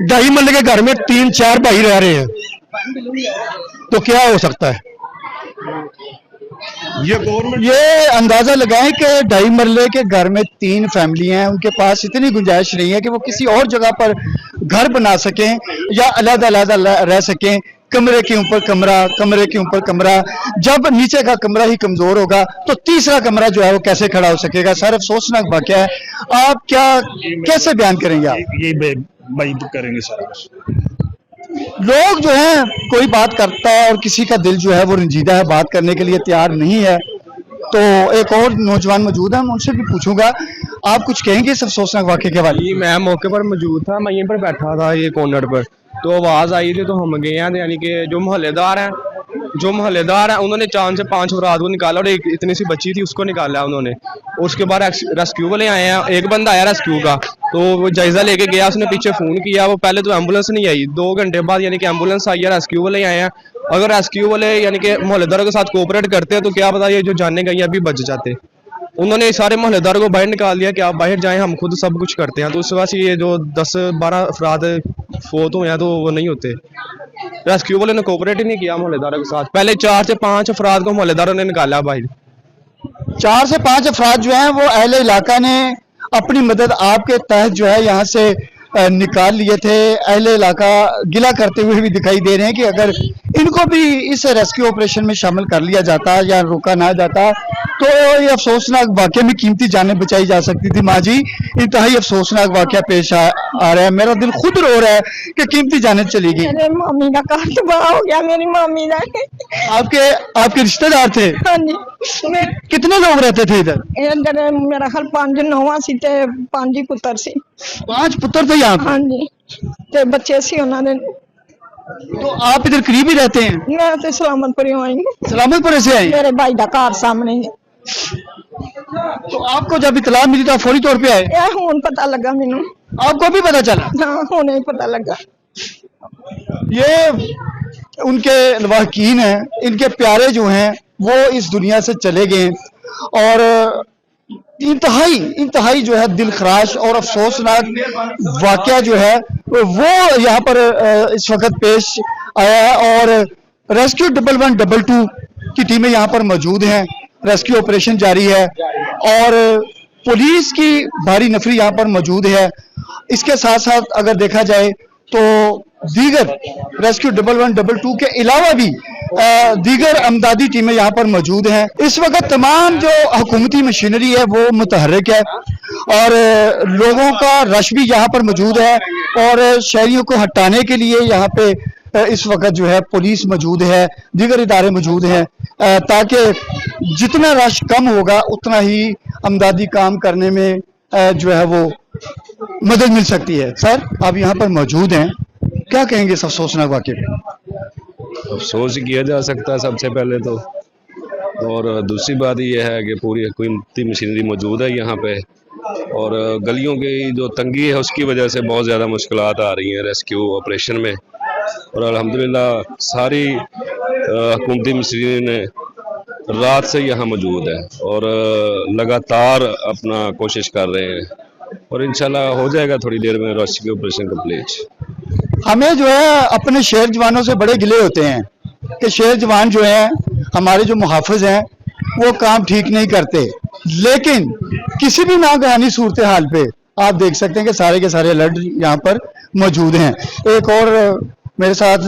2.5 मरले के घर में 3-4 भाई रह रहे हैं, तो क्या हो सकता है? ये अंदाजा लगाएं कि 2.5 मरले के घर में 3 फैमिली हैं, उनके पास इतनी गुंजाइश नहीं है कि वो किसी और जगह पर घर बना सकें या अलग-अलग रह सकें। कमरे के ऊपर कमरा, कमरे के ऊपर कमरा, जब नीचे का कमरा ही कमजोर होगा तो तीसरा कमरा जो है वो कैसे खड़ा हो सकेगा? सर, अफसोसनाक वाकया है। आप क्या कैसे बयान करेंगे? आप ये भाई करेंगे सारा। लोग जो है, कोई बात करता है और किसी का दिल जो है वो रंजीदा है, बात करने के लिए तैयार नहीं है। तो एक और नौजवान मौजूद है, मैं उनसे भी पूछूंगा, आप कुछ कहेंगे इस अफसोसनाक वाकये के बारे में? मैं मौके पर मौजूद था, मैं यहीं पर बैठा था ये कॉर्नर पर, तो आवाज़ आई थी तो हम गए हैं, यानी कि जो मोहल्लेदार हैं उन्होंने 4 से 5 रात को निकाला और एक इतनी सी बच्ची थी उसको निकाला उन्होंने। उसके बाद रेस्क्यू वाले आए हैं, एक बंदा आया रेस्क्यू का, तो वो जायजा लेके गया, उसने पीछे फ़ोन किया, वो पहले तो एम्बुलेंस नहीं आई, 2 घंटे बाद यानी कि एम्बुलेंस आई है, रेस्क्यू वाले आए हैं। अगर रेस्क्यू वाले यानी कि मोहल्लेदारों के साथ कोऑपरेट करते हैं तो क्या पता ये जो जाने गई अभी बच जाते। उन्होंने सारे मोहल्लेदारों को बाहर निकाल दिया कि आप बाहर जाएं, हम खुद सब कुछ करते हैं। तो उस वजह से ये जो 10-12 अफराद फोत हुए हैं तो वो नहीं होते। रेस्क्यू वाले ने कोऑपरेट ही नहीं किया मोहल्लेदारों के साथ। पहले 4 से 5 अफराद को मोहल्लेदारों ने निकाला बाहर। 4 से 5 अफराद जो हैं वो अहले इलाका ने अपनी मदद आपके तहत जो है यहाँ से निकाल लिए थे। अहले इलाका गिला करते हुए भी दिखाई दे रहे हैं कि अगर इनको भी इस रेस्क्यू ऑपरेशन में शामिल कर लिया जाता या रोका ना जाता तो ये अफसोसनाक वाकये में कीमती जानें बचाई जा सकती थी। माँ जी, इंतहाई अफसोसनाक वाकया पेश आ रहा है, मेरा दिल खुद रो रहा है कि कीमती जानें चली गई। मेरे मम्मी का घर तबाह हो गया, मेरी मम्मी का। आपके रिश्तेदार थे? हाँ जी। कितने लोग रहते थे इधर? इधर मेरा ख्याल 5 नौवां सी ते 5 ही पुत्र सी। 5 पुत्र थे यहाँ पे? हाँ जी, ते बच्चे सी उन्होंने। तो आप इधर करीब ही रहते हैं? मैं तो सलामतपुर आई हूँ। सलामतपुर से आई? मेरे भाई का घर सामने है। तो आपको जब इतला मिली तो आप फौरी तौर पे आए? हुन पता लगा मैनू। आपको भी पता चला? हाँ, हुने ही पता लगा। ये उनके लवाहकीन हैं, इनके प्यारे जो हैं वो इस दुनिया से चले गए और इंतहाई जो है दिलखराश और अफसोसनाक वाकया जो है वो यहाँ पर इस वक्त पेश आया है। और रेस्क्यू 112 की टीमें यहाँ पर मौजूद हैं, रेस्क्यू ऑपरेशन जारी है और पुलिस की भारी नफरी यहाँ पर मौजूद है। इसके साथ साथ अगर देखा जाए तो दीगर रेस्क्यू 112 के अलावा भी दीगर अमदादी टीमें यहाँ पर मौजूद हैं। इस वक्त तमाम जो हुकूमती मशीनरी है वो मुतहर्रिक है और लोगों का रश भी यहाँ पर मौजूद है और शहरियों को हटाने के लिए यहाँ पे इस वक्त जो है पुलिस मौजूद है, दीगर इदारे मौजूद हैं ताकि जितना रश कम होगा उतना ही अमदादी काम करने में जो है वो मदद मिल सकती है। सर, आप यहाँ पर मौजूद हैं, क्या कहेंगे इस अफसोसनाक वाक़े पे? अफसोस किया जा सकता है सबसे पहले तो, और दूसरी बात यह है कि पूरी हुकूमती मशीनरी मौजूद है यहाँ पे और गलियों की जो तंगी है उसकी वजह से बहुत ज़्यादा मुश्किलात आ रही हैं रेस्क्यू ऑपरेशन में। और अल्हम्दुलिल्लाह सारी हुकूमती मशीनरी ने रात से यहाँ मौजूद है और लगातार अपना कोशिश कर रहे हैं और इंशाल्लाह हो जाएगा थोड़ी देर में रेस्क्यू ऑपरेशन कंप्लीट। हमें जो है अपने शेर जवानों से बड़े गिले होते हैं कि शेर जवान जो हैं हमारे जो मुहाफिज हैं वो काम ठीक नहीं करते, लेकिन किसी भी नागहानी सूरत हाल पे आप देख सकते हैं कि सारे के सारे अलर्ट यहाँ पर मौजूद हैं। एक और मेरे साथ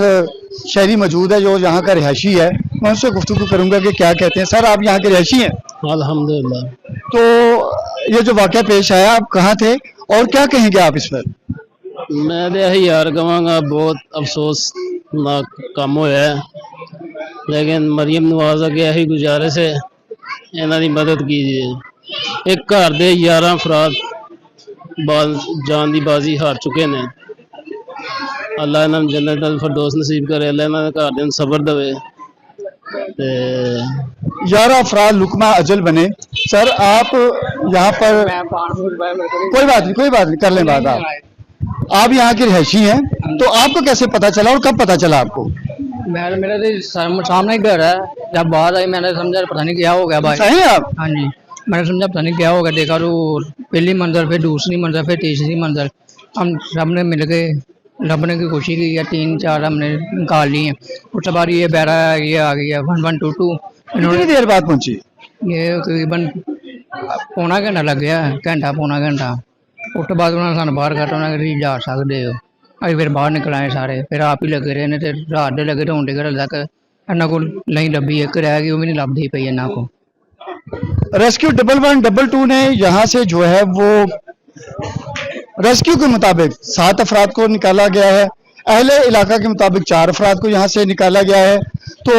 शहरी मौजूद है जो यहाँ का रिहायशी है, मैं उनसे गुफ्तगू करूंगा कि क्या कहते हैं। सर, आप यहाँ के रिहायशी हैं? अल्हम्दुलिल्लाह। तो ये जो वाक़या पेश आया, आप कहाँ थे और क्या कहेंगे आप इस पर? मैं तो यही यार कहूँगा, बहुत अफसोसनाक काम होया है, लेकिन मरियम नवाज़ अगे यही गुजारिश है इन्हां दी मदद कीजिए। एक घर दे 11 अफराद जान दी बाजी हार चुके ने, अल्लाह इन्हां नूं जन्नत अल फिरदौस नसीब करे, अल्लाह इन्हां दे घर दे सबर देवे। 11 अफराद लुकमा अजल बने। सर, आप यहाँ पर कोई बात नहीं, कर लें बात। आप यहाँ के रिहायशी हैं, तो आपको कैसे पता चला और कब पता चला आपको? मेरा तो सामने ही घर है, जब बाहर आई मैंने समझा पता नहीं क्या हो गया भाई। सही है आप? हाँ जी, मैंने समझा पता नहीं क्या हो गया, देखा तो पहली मंजिल, फिर दूसरी मंजिल, फिर तीसरी मंजिल, हम सबने मिल के लभने की कोशिश की है, 3-4 हमने निकाल ली हैं। उसके बाद ये बैरा ये आ गई है 1122। कितनी देर बाद पहुंची? ये तकरीबन पौना घंटा लग गया, पौना घंटा। उसके बाद उन्होंने सानू बाहर कट्टा, उन्होंने कहा जा सकते हो। अभी फिर बाहर निकल आए सारे, फिर आप ही लगे रहे ने, रात दे लगे होंडे घर तक इन्हों को नहीं लभी, एक रह गई, वो भी नहीं लभदी पई इन्हों को। रेस्क्यू 112 ने यहाँ से जो है वो रेस्क्यू के मुताबिक 7 अफराद को निकाला गया है, अहले इलाका के मुताबिक 4 अफराद को यहाँ से निकाला गया है। तो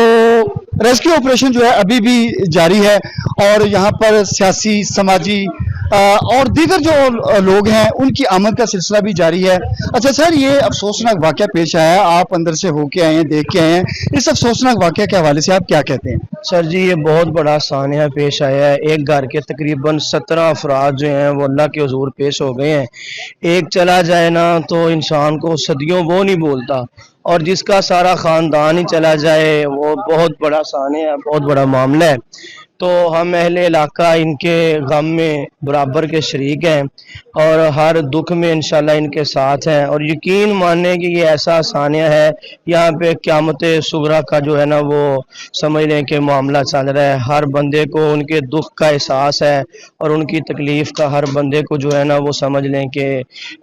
रेस्क्यू ऑपरेशन जो है अभी भी जारी है और यहाँ पर सियासी, समाजी और दीगर जो लोग हैं उनकी आमद का सिलसिला भी जारी है। अच्छा सर, ये अफसोसनाक वाक़या पेश आया, आप अंदर से होके आए हैं, देख के आए हैं, इस अफसोसनाक वाक़या के हवाले से आप क्या कहते हैं? सर जी, ये बहुत बड़ा सानिया पेश आया है। एक घर के तकरीबन 17 अफराद जो हैं वो अल्लाह के हुजूर पेश हो गए हैं। एक चला जाए ना तो इंसान को सदियों वो नहीं बोलता, और जिसका सारा ख़ानदान ही चला जाए वो बहुत बड़ा सानिया है, बहुत बड़ा मामला है। तो हम अहले इलाका इनके गम में बराबर के शरीक हैं और हर दुख में इंशाल्लाह इनके साथ हैं। और यकीन मानने कि ये ऐसा आसानिया है, यहाँ पे क़यामत सुगरा का जो है ना वो समझ लें कि मामला चल रहा है। हर बंदे को उनके दुख का एहसास है और उनकी तकलीफ़ का हर बंदे को जो है ना वो समझ लें कि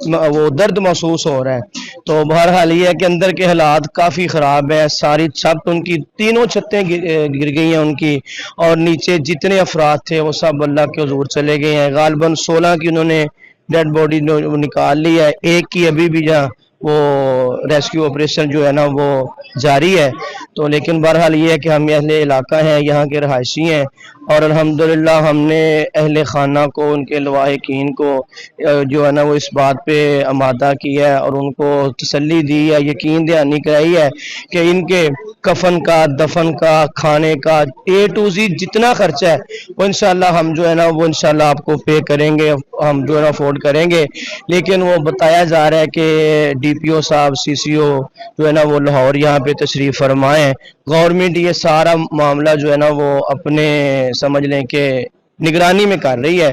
वो दर्द महसूस हो रहा है। तो बहरहाल ये है कि अंदर के हालात काफ़ी ख़राब है। सारी छत उनकी, तीनों छतें गिर गई हैं उनकी, और नीचे जितने अफराद थे वो सब अल्लाह के हुजूर चले गए हैं। गालिबन 16 की उन्होंने डेड बॉडी निकाल ली है, एक की अभी भी जहाँ वो रेस्क्यू ऑपरेशन जो है ना वो जारी है। तो लेकिन बहरहाल ये है कि हम अहले इलाका हैं, यहाँ के रहायशी हैं और अल्हम्दुलिल्लाह हमने अहले खाना को, उनके लवाहिकीन को जो है ना वो इस बात पे आमादा किया है और उनको तसल्ली दी है, यकीन दहानी कराई है कि इनके कफन का, दफन का, खाने का A to Z जितना खर्चा है वो इंशाल्लाह हम जो है ना वो इंशाल्लाह आपको पे करेंगे, हम जो है ना अफोर्ड करेंगे। लेकिन वो बताया जा रहा है कि DPO साहब, CCO जो है ना वो लाहौर यहाँ पे तशरीफ़ फरमाएं। गवर्नमेंट ये सारा मामला जो है ना वो अपने समझ लें कि निगरानी में कर रही है।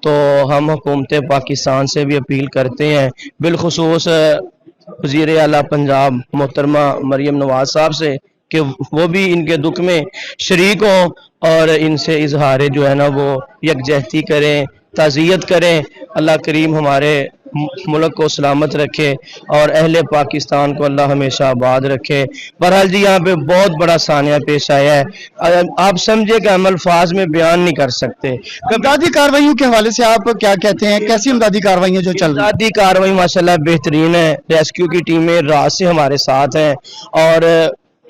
तो हम हुकूमत पाकिस्तान से भी अपील करते हैं, बिलखुसूस वज़ीर आला पंजाब मोहतरमा मरियम नवाज साहब से, कि वो भी इनके दुख में शरीक हों और इनसे इजहार जो है ना वो यकजहती करें, ताज़ियत करें। अल्लाह करीम हमारे मुल्क को सलामत रखे और अहले पाकिस्तान को अल्लाह हमेशा आबाद रखे। बहरहाल जी यहाँ पे बहुत बड़ा सानिया पेश आया है, आप समझे कि हम अल्फाज में बयान नहीं कर सकते। इमदादी कार्रवाइयों के हवाले से आप क्या कहते हैं, कैसी इमदादी कार्रवाइयाँ जो चल रही हैं? इमदादी कार्रवाई माशाल्लाह बेहतरीन है। रेस्क्यू की टीमें रात से हमारे साथ हैं और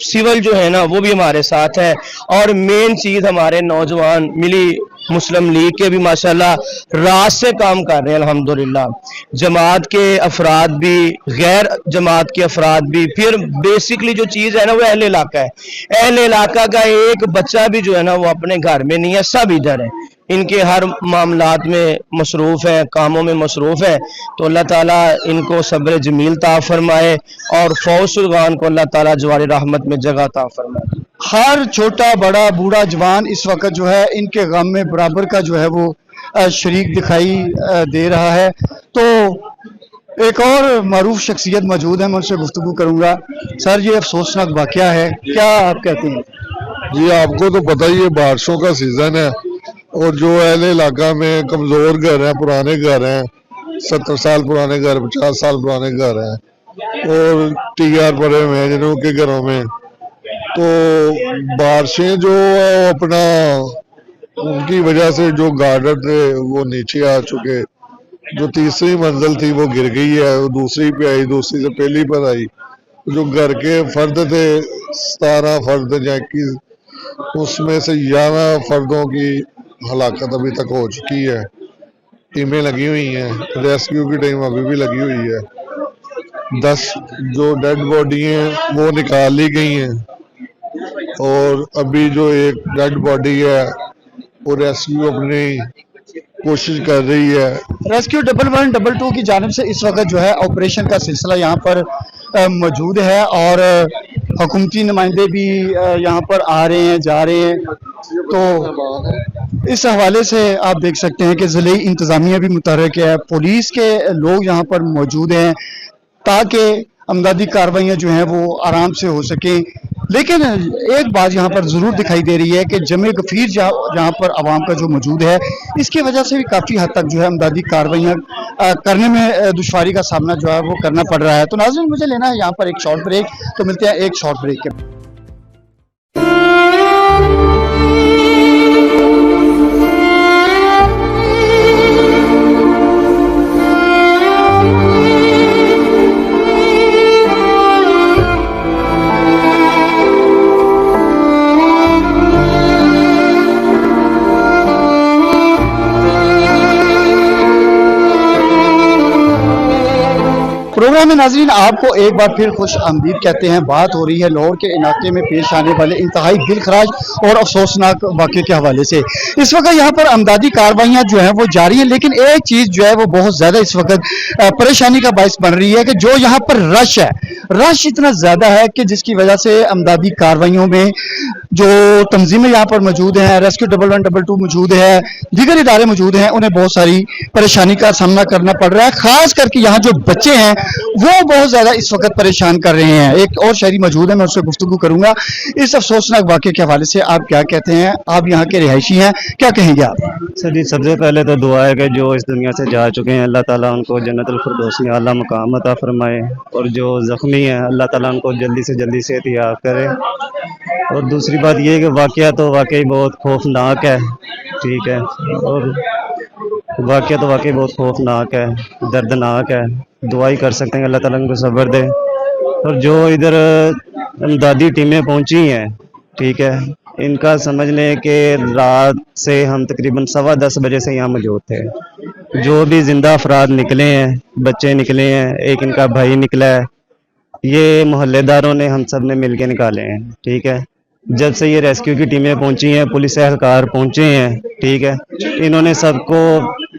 सिविल जो है ना वो भी हमारे साथ है। और मेन चीज़ हमारे नौजवान मिली मुस्लिम लीग के भी माशाल्लाह रात से काम कर रहे हैं अल्हम्दुलिल्लाह। जमात के अफराद भी, गैर जमात के अफराद भी। फिर बेसिकली जो चीज़ है ना वो अहले इलाका है। अहले इलाका का एक बच्चा भी जो है ना वो अपने घर में नहीं है, सब इधर है। इनके हर मामलात में मसरूफ़ है, कामों में मसरूफ़ है। तो अल्लाह ताला इनको सब्र जमील ता फरमाए और फौज सुल्तान को अल्लाह ताला जवार रहमत में जगह ता फरमाए। हर छोटा बड़ा बूढ़ा जवान इस वक्त जो है इनके गम में बराबर का जो है वो शरीक दिखाई दे रहा है। तो एक और मरूफ शख्सियत मौजूद है, मैं उनसे गुफ्तगू करूंगा। सर, ये अफसोसनाक वाकया है, क्या आप कहते हैं? जी, आपको तो पता ही है बारिशों का सीजन है और जो अहले इलाका में कमज़ोर घर हैं, पुराने घर हैं, 70 साल पुराने घर, 50 साल पुराने घर हैं और TR पड़े हुए हैं जिन्हों के घरों में, तो बारिशें जो अपना उनकी वजह से जो गार्डर थे वो नीचे आ चुके। जो तीसरी मंजिल थी वो गिर गई है, वो दूसरी पे आई, दूसरी से पहली पर आई। जो घर के फर्द थे 17 फर्द या 21, उसमें से 11 फर्दों की हलाकत अभी तक हो चुकी है। टीमें लगी हुई हैं, रेस्क्यू की टीम अभी भी लगी हुई है। 10 जो डेड बॉडी हैं वो निकाल ली गई हैं और अभी जो एक डेड बॉडी है वो रेस्क्यू अपनी कोशिश कर रही है। रेस्क्यू 112 की जानिब से इस वक्त जो है ऑपरेशन का सिलसिला यहाँ पर मौजूद है और हुकूमती नुमाइंदे भी यहाँ पर आ रहे हैं, जा रहे हैं। तो इस हवाले से आप देख सकते हैं कि ज़िले इंतज़ामिया भी मुतहर्रिक है, पुलिस के लोग यहाँ पर मौजूद हैं ताकि अमदादी कार्रवाइयाँ जो हैं वो आराम से हो सकें। लेकिन एक बात यहाँ पर ज़रूर दिखाई दे रही है कि जमे गफीर जहाँ पर आवाम का जो मौजूद है, इसकी वजह से भी काफ़ी हद तक जो है अमदादी कार्रवाइयाँ करने में दुश्वारी का सामना जो है वो करना पड़ रहा है। तो नाज़रीन, मुझे लेना है यहाँ पर एक शॉर्ट ब्रेक, तो मिलते हैं एक शॉर्ट ब्रेक के। प्रोग्राम में नाज़रीन आपको एक बार फिर खुश आमदीद कहते हैं। बात हो रही है लाहौर के इलाके में पेश आने वाले इंतहाई दिलखराज और अफसोसनाक वाक़े के हवाले से। इस वक्त यहाँ पर अमदादी कार्रवाइयाँ जो हैं वो जारी हैं, लेकिन एक चीज़ जो है वो बहुत ज़्यादा इस वक्त परेशानी का बायस बन रही है कि जो यहाँ पर रश है, रश इतना ज़्यादा है कि जिसकी वजह से अमदादी कार्रवाइयों में जो तंजीमें यहाँ पर मौजूद हैं, रेस्क्यू 1112 मौजूद है, दीगर इदारे मौजूद हैं, उन्हें बहुत सारी परेशानी का सामना करना पड़ रहा है। खास करके यहाँ जो बच्चे हैं वो बहुत ज़्यादा इस वक्त परेशान कर रहे हैं। एक और शहरी मौजूद है, मैं उससे गुफ्तगू करूंगा। इस अफसोसनाक वाक़े के हवाले से आप क्या कहते हैं? आप यहाँ के रिहायशी हैं, क्या कहेंगे आप? सर जी, सबसे पहले तो दुआ है कि जो इस दुनिया से जा चुके हैं अल्लाह ताला उनको जन्नतुल फिरदौस में आला मुकाम अता फरमाए, और जो ज़ख्मी हैं अल्लाह ताला उनको जल्दी से जल्दी सेहतियाब करे। और दूसरी बात ये है कि वाक़या तो वाकई बहुत खौफनाक है, ठीक है, और वाक़या तो वाकई बहुत खौफनाक है, दर्दनाक है। दुआ ही कर सकते हैं अल्लाह ताला उनको सब्र दे। और जो इधर इमदादी टीमें पहुंची हैं, ठीक है, इनका समझ लें कि रात से हम तकरीबन 10:15 बजे से यहाँ मौजूद थे। जो भी जिंदा अफराद निकले हैं, बच्चे निकले हैं, एक इनका भाई निकला है, ये मोहल्लेदारों ने हम सब ने मिल के निकाले हैं, ठीक है। जब से ये रेस्क्यू की टीमें पहुंची हैं, पुलिस एहलकार पहुंचे हैं, ठीक है, इन्होंने सबको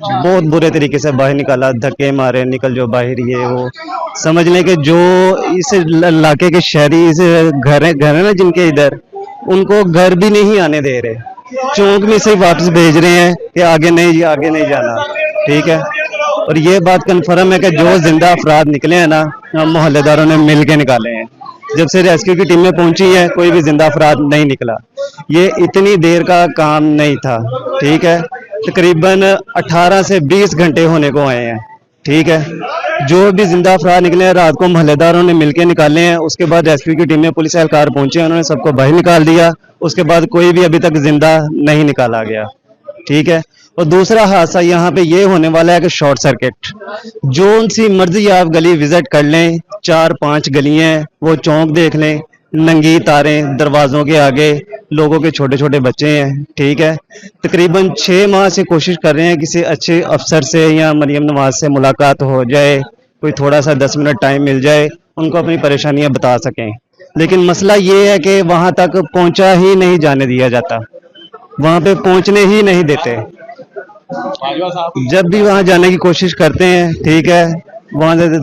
बहुत बुरे तरीके से बाहर निकाला, धक्के मारे, निकल जो बाहर, ये वो। समझ लें कि जो इस इलाके के शहरी इस घर है ना जिनके इधर, उनको घर भी नहीं आने दे रहे, चौक में से वापस भेज रहे हैं कि आगे नहीं जाना, ठीक है। और ये बात कन्फर्म है कि जो जिंदा अफराद निकले हैं ना, हम मोहल्लेदारों ने मिल के निकाले हैं। जब से रेस्क्यू की टीमें पहुंची है, कोई भी जिंदा अफराद नहीं निकला। ये इतनी देर का काम नहीं था, ठीक है, तकरीबन 18 से 20 घंटे होने को आए हैं, ठीक है। जो भी जिंदा अफराद निकले हैं रात को मोहल्लेदारों ने मिलकर निकाले हैं। उसके बाद रेस्क्यू की टीमें, पुलिस एहलकार पहुंचे, उन्होंने सबको बाहर निकाल दिया। उसके बाद कोई भी अभी तक जिंदा नहीं निकाला गया, ठीक है। और दूसरा हादसा यहाँ पे ये होने वाला है कि शॉर्ट सर्किट, जो सी मर्जी आप गली विजिट कर लें, 4-5 गलियां हैं, वो चौक देख लें, नंगी तारें दरवाजों के आगे, लोगों के छोटे छोटे बच्चे हैं, ठीक है। तकरीबन 6 माह से कोशिश कर रहे हैं किसी अच्छे अफसर से या मरियम नवाज से मुलाकात हो जाए, कोई थोड़ा सा 10 मिनट टाइम मिल जाए, उनको अपनी परेशानियां बता सकें। लेकिन मसला ये है कि वहां तक पहुंचा ही नहीं जाने दिया जाता, वहां पे पहुंचने ही नहीं देते। जब भी वहां जाने की कोशिश करते हैं, ठीक है, वहां से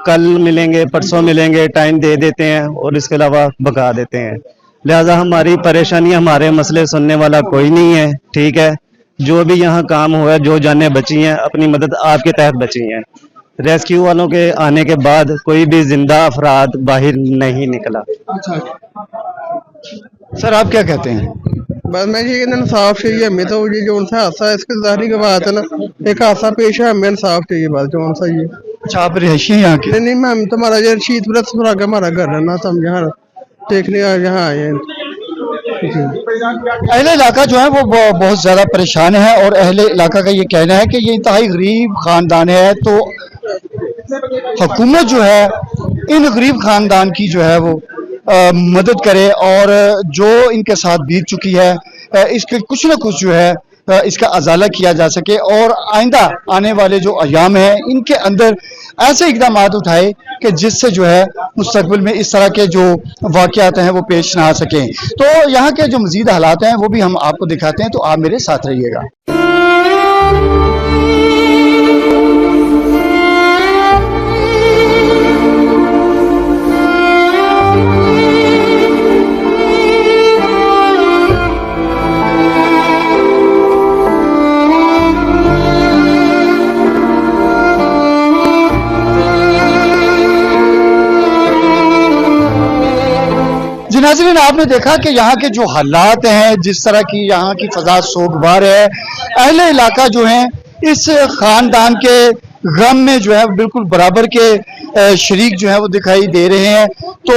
कल मिलेंगे, परसों मिलेंगे, टाइम दे देते हैं और इसके अलावा भगा देते हैं। लिहाजा हमारी परेशानी, हमारे मसले सुनने वाला कोई नहीं है, ठीक है। जो भी यहाँ काम हुआ है, जो जानें बची हैं, अपनी मदद आपके तहत बची हैं। रेस्क्यू वालों के आने के बाद कोई भी जिंदा अफराद बाहर नहीं निकला। सर आप क्या कहते हैं? बस मैं ये इंसाफ चाहिए हमें, तो ये जो उनसे हादसा है इसकी जाहिर की बात है ना, एक हादसा पेश है, हमें इंसाफ चाहिए बस, जो उनसा ये। अच्छा, आप रिहायशी यहाँ के? नहीं, मैं तुम्हारा ये शीत व्रत के हमारा घर है ना, तो हम यहाँ देखने यहाँ आए हैं। अहले इलाका जो है वो बहुत ज्यादा परेशान है, और अहले इलाका का ये कहना है कि ये इंतहाई गरीब खानदान है, तो हुकूमत जो है इन गरीब खानदान की जो है वो मदद करे, और जो इनके साथ बीत चुकी है इसके कुछ न कुछ जो है इसका अजाला किया जा सके, और आइंदा आने वाले जो अयाम है इनके अंदर ऐसे इकदाम उठाए कि जिससे जो है मुस्तकबिल में इस तरह के जो वाक़यात हैं वो पेश ना आ सकें। तो यहाँ के जो मज़ीद हालात हैं वो भी हम आपको दिखाते हैं, तो आप मेरे साथ रहिएगा। नाज़रीन, आपने देखा कि यहाँ के जो हालात हैं, जिस तरह की यहाँ की फजा सोगवार है, अहले इलाका जो हैं इस खानदान के गम में जो है बिल्कुल बराबर के शरीक जो है वो दिखाई दे रहे हैं। तो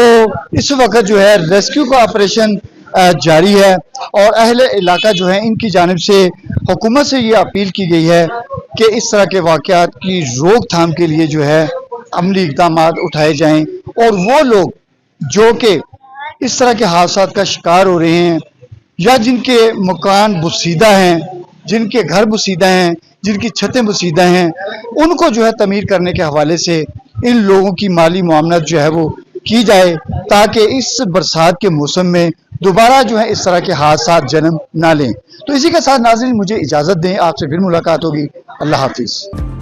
इस वक्त जो है रेस्क्यू का ऑपरेशन जारी है, और अहले इलाका जो है इनकी जानिब से हुकूमत से ये अपील की गई है कि इस तरह के वाक़यात की रोकथाम के लिए जो है अमली इक़दाम उठाए जाएं, और वो लोग जो कि इस तरह के हादसात का शिकार हो रहे हैं, या जिनके मकान बुसीदा हैं, जिनके घर बुसीदा हैं, जिनकी छतें बुसीदा हैं, उनको जो है तमीर करने के हवाले से इन लोगों की माली मुआवनत जो है वो की जाए, ताकि इस बरसात के मौसम में दोबारा जो है इस तरह के हादसात जन्म ना लें। तो इसी के साथ नाज़रीन मुझे इजाज़त दें, आपसे फिर मुलाकात होगी। अल्लाह हाफिज़।